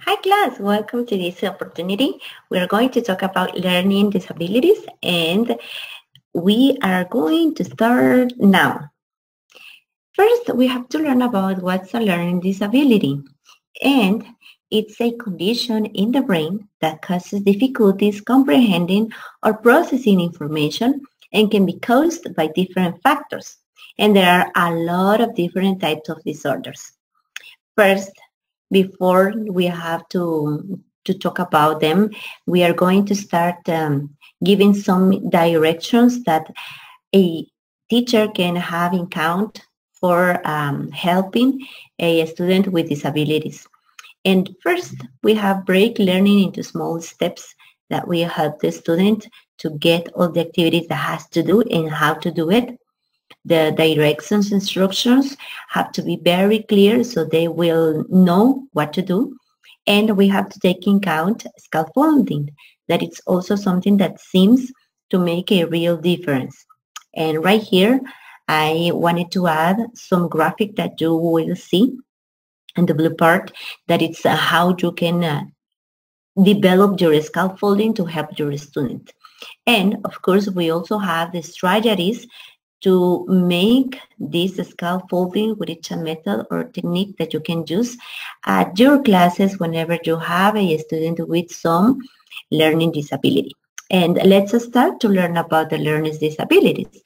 Hi class, welcome to this opportunity. We are going to talk about learning disabilities and we are going to start now. First, we have to learn about what's a learning disability. And it's a condition in the brain that causes difficulties comprehending or processing information and can be caused by different factors. And there are a lot of different types of disorders. First, before we have to talk about them, we are going to start giving some directions that a teacher can have in count for helping a student with disabilities. And first, we have break learning into small steps that will help the student to get all the activities that has to do and how to do it. The directions, instructions have to be very clear so they will know what to do. And we have to take in account scaffolding, that it's also something that seems to make a real difference. And right here, I wanted to add some graphic that you will see in the blue part, that it's how you can develop your scaffolding to help your student. And of course, we also have the strategies to make this scaffolding, with each method or technique that you can use at your classes whenever you have a student with some learning disability. And let's start to learn about the learner's disabilities.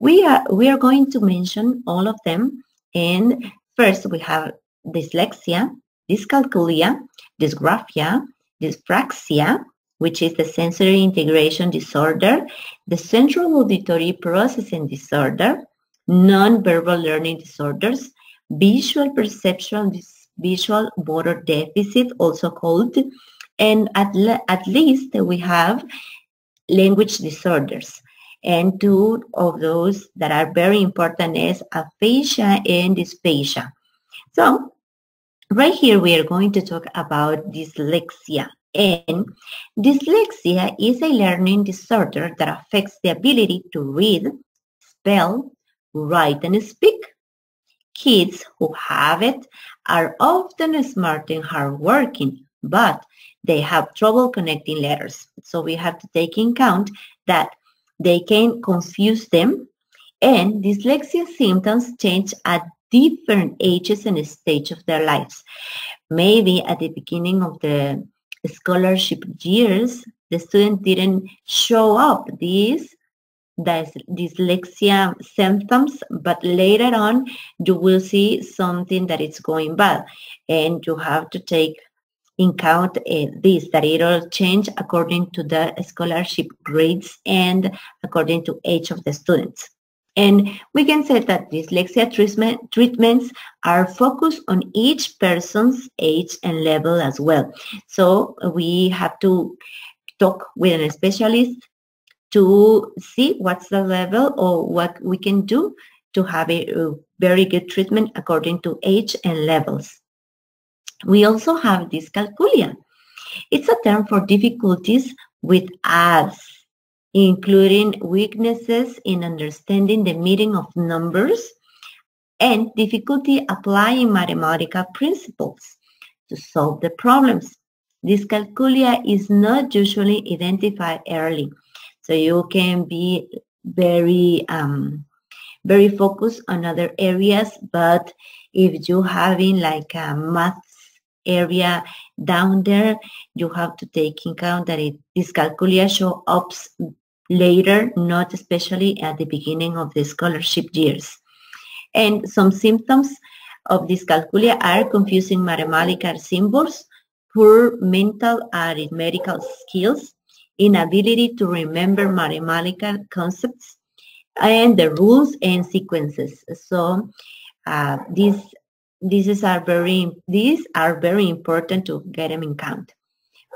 We are going to mention all of them. And first we have dyslexia, dyscalculia, dysgraphia, dyspraxia, which is the sensory integration disorder, the central auditory processing disorder, non-verbal learning disorders, visual perceptual visual motor deficit, also called, and at least we have language disorders. And two of those that are very important is aphasia and dysphasia. So right here we are going to talk about dyslexia. And dyslexia is a learning disorder that affects the ability to read, spell, write, and speak. Kids who have it are often smart and hardworking, but they have trouble connecting letters. So we have to take in account that they can confuse them, and dyslexia symptoms change at different ages and stages of their lives. Maybe at the beginning of the scholarship years, the student didn't show up these dyslexia symptoms, but later on you will see something that is going bad, and you have to take in count that it will change according to the scholarship grades and according to age of the students. And we can say that dyslexia treatments are focused on each person's age and level as well. So we have to talk with a specialist to see what's the level or what we can do to have a very good treatment according to age and levels. We also have dyscalculia. It's a term for difficulties with ads, including weaknesses in understanding the meaning of numbers and difficulty applying mathematical principles to solve the problems. Dyscalculia is not usually identified early, so you can be very focused on other areas, but if you're having like a math area down there, you have to take in account that dyscalculia show up later, not especially at the beginning of the scholarship years. And some symptoms of dyscalculia are confusing mathematical symbols, poor mental arithmetical skills, inability to remember mathematical concepts, and the rules and sequences. So these are very important to get them in count.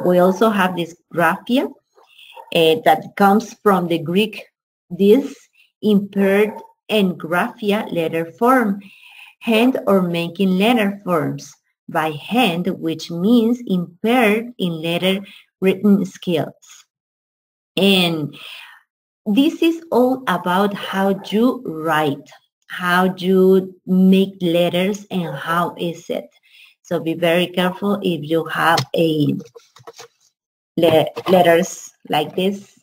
We also have dysgraphia that comes from the Greek dys, impaired, and graphia, letter form, hand or making letter forms by hand, which means impaired in letter written skills. And this is all about how you write, how you make letters, and how is it. So be very careful if you have a letters like this,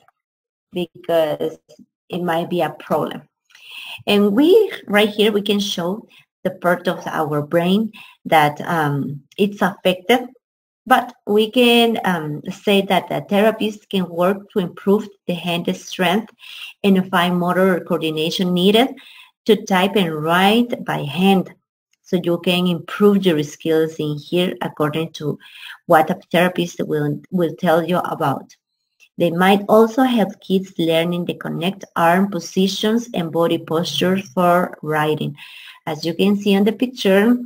because it might be a problem. And we, right here, we can show the part of our brain that it's affected, but we can say that the therapist can work to improve the hand strength and fine motor coordination needed to type and write by hand. So you can improve your skills in here according to what a therapist will tell you about. They might also help kids learning the correct arm positions and body postures for writing. As you can see on the picture,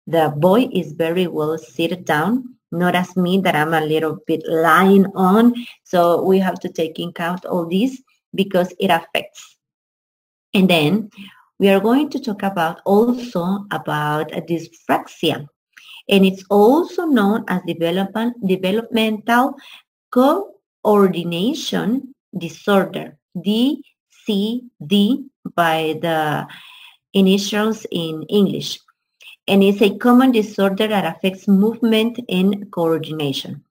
the boy is very well seated down, not as me that I'm a little bit lying on. So we have to take into account all this because it affects. And then we are going to talk about also about dyspraxia. And it's also known as developmental coordination disorder, DCD by the initials in English. And it's a common disorder that affects movement and coordination.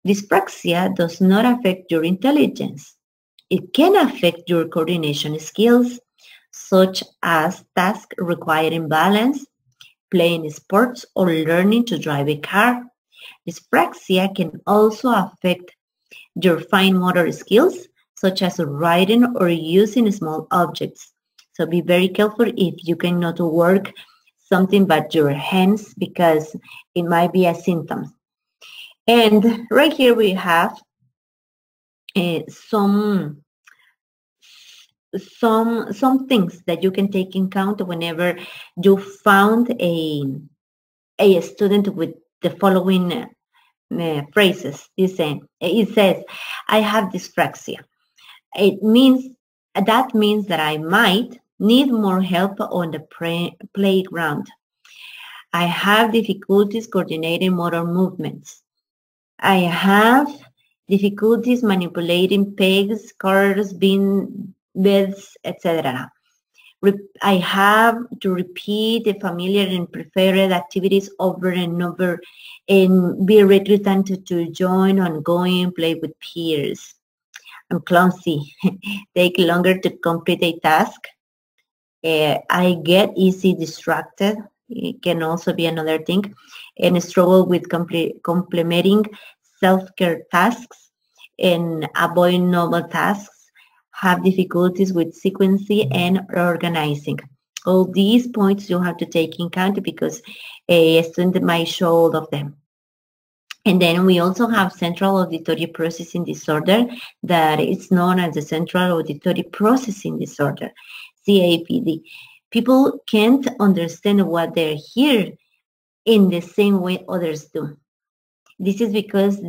Dyspraxia does not affect your intelligence. It can affect your coordination skills, such as tasks requiring balance, playing sports, or learning to drive a car. Dyspraxia can also affect your fine motor skills, such as writing or using small objects. So be very careful if you cannot work something but your hands, because it might be a symptom. And right here we have some things that you can take in account whenever you found a student with the following phrases. It says, I have dyspraxia. That means that I might need more help on the playground. I have difficulties coordinating motor movements. I have difficulties manipulating pegs, cars, beds, etc. I have to repeat the familiar and preferred activities over and over and be reluctant to join ongoing play with peers. I'm clumsy, take longer to complete a task. I get easy distracted. It can also be another thing. And struggle with complementing self-care tasks and avoid normal tasks. Have difficulties with sequencing and organizing. All these points you have to take in account because a student might show all of them. And then we also have central auditory processing disorder that is known as the central auditory processing disorder, CAPD. People can't understand what they hear in the same way others do. This is because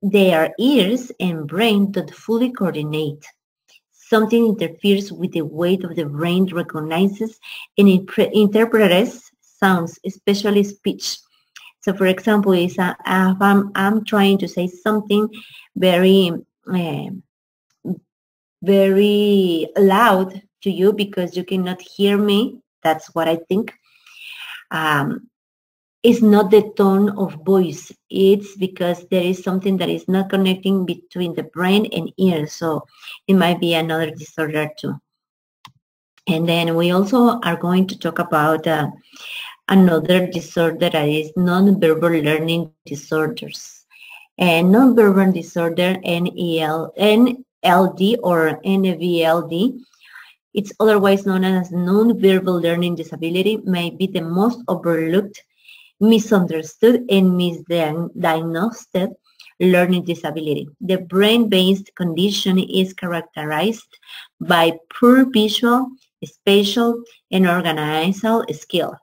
their ears and brain don't fully coordinate. Something interferes with the way of the brain recognizes and interprets sounds, especially speech. So, for example, if I'm trying to say something very, very loud to you because you cannot hear me, that's what I think. It's not the tone of voice. It's because there is something that is not connecting between the brain and ear. So it might be another disorder too. And then we also are going to talk about another disorder that is nonverbal learning disorders. And nonverbal disorder, NLD or NVLD, it's otherwise known as nonverbal learning disability, may be the most overlooked, misunderstood, and misdiagnosed learning disability. The brain-based condition is characterized by poor visual, spatial, and organizational skill,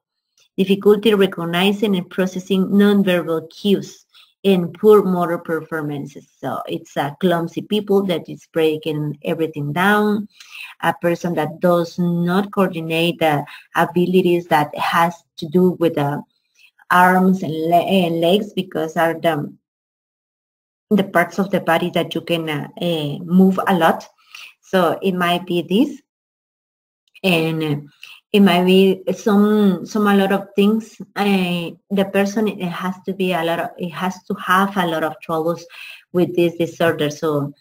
difficulty recognizing and processing nonverbal cues, and poor motor performances. So it's a clumsy people that is breaking everything down, a person that does not coordinate the abilities that has to do with the arms and legs, because are the parts of the body that you can move a lot. So it might be this. And It might be a lot of things. The person, it has to have a lot of troubles with this disorder. So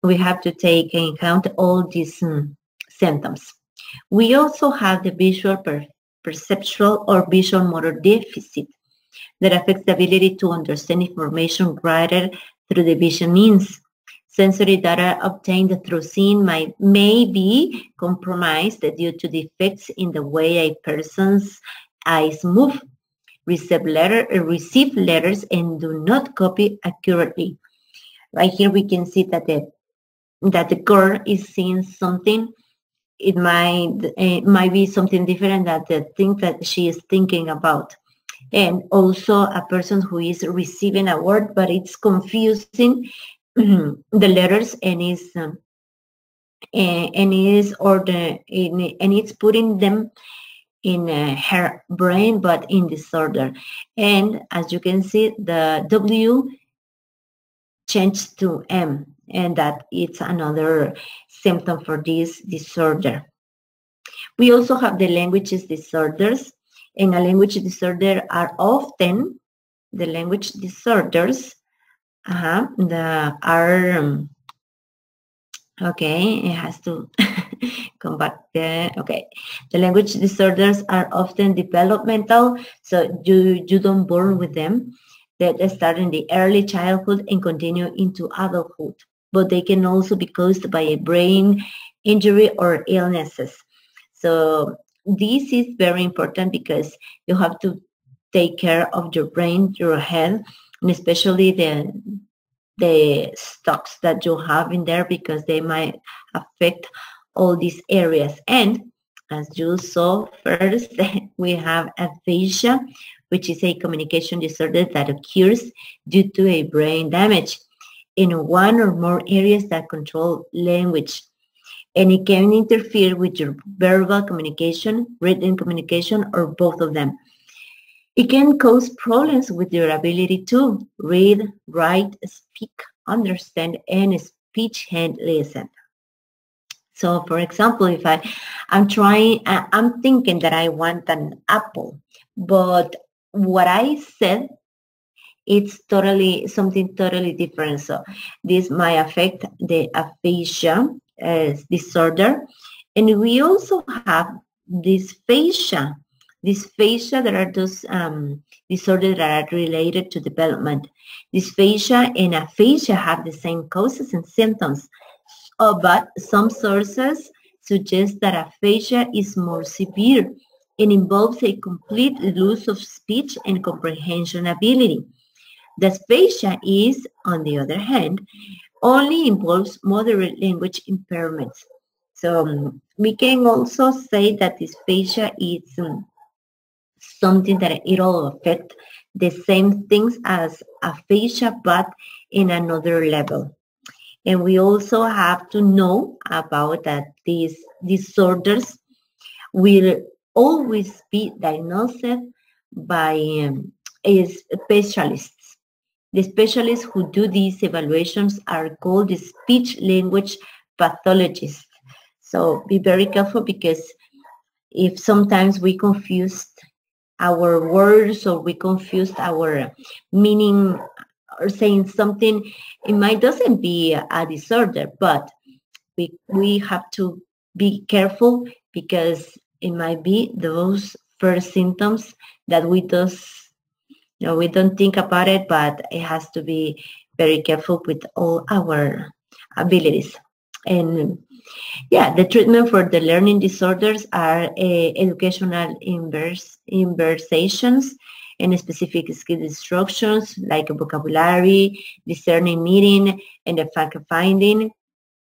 we have to take in account all these symptoms. We also have the visual perceptual or visual motor deficit that affects the ability to understand information granted through the vision means. Sensory data obtained through seeing may be compromised due to defects in the way a person's eyes move, receive letters, and do not copy accurately. Right here we can see that the girl is seeing something. It might be something different than the thing that she is thinking about. And also a person who is receiving a word, but it's confusing the letters and it's putting them in her brain, but in disorder. And as you can see, the W changed to M, and that it's another symptom for this disorder. We also have the language disorders, and a language disorder are often the language disorders. Okay, it has to come back there. Okay, the language disorders are often developmental, so you don't born with them. They start in the early childhood and continue into adulthood, but they can also be caused by a brain injury or illnesses. So this is very important because you have to take care of your brain, your head, and especially the stocks that you have in there, because they might affect all these areas. And as you saw first, we have aphasia, which is a communication disorder that occurs due to a brain damage in one or more areas that control language. And it can interfere with your verbal communication, written communication, or both of them. It can cause problems with your ability to read, write, speak, understand, and speech and listen. So, for example, if I'm thinking that I want an apple, but what I said, it's something totally different. So this might affect the aphasia disorder. And we also have dysphasia. Dysphasia, there are those disorders that are related to development. Dysphasia and aphasia have the same causes and symptoms, but some sources suggest that aphasia is more severe and involves a complete loss of speech and comprehension ability. Dysphasia is, on the other hand, only involves moderate language impairments. So we can also say that dysphasia is something that it'll affect the same things as aphasia, but in another level. And we also have to know about that these disorders will always be diagnosed by specialists. The specialists who do these evaluations are called the speech-language pathologists. So be very careful, because if sometimes we confused our words or we confused our meaning or saying something, it might doesn't be a disorder, but we have to be careful, because it might be those first symptoms that we don't think about it, but it has to be very careful with all our abilities. And yeah, the treatment for the learning disorders are educational interventions and specific skill instructions like vocabulary, discerning meaning, and the fact finding.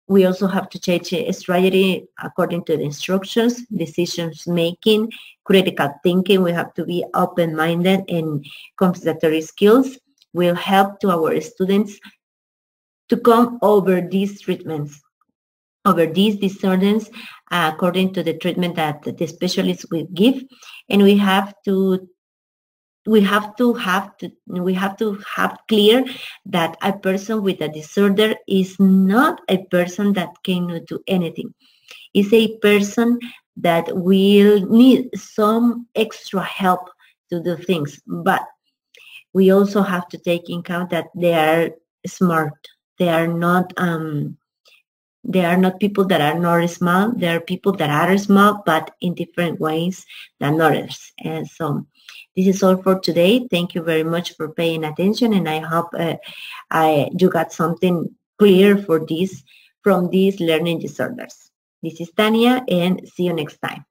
We also have to change strategy according to the instructions, decisions making, critical thinking. We have to be open-minded, and compensatory skills will help to our students to come over these treatments, over these disorders, according to the treatment that the specialists will give. And we have to have clear that a person with a disorder is not a person that cannot do anything. It's a person that will need some extra help to do things, but we also have to take in account that they are smart. They are not people that are not smart. They are people that are smart, but in different ways than others. And so this is all for today. Thank you very much for paying attention, and I hope you got something clear for this from these learning disorders. This is Tania, and see you next time.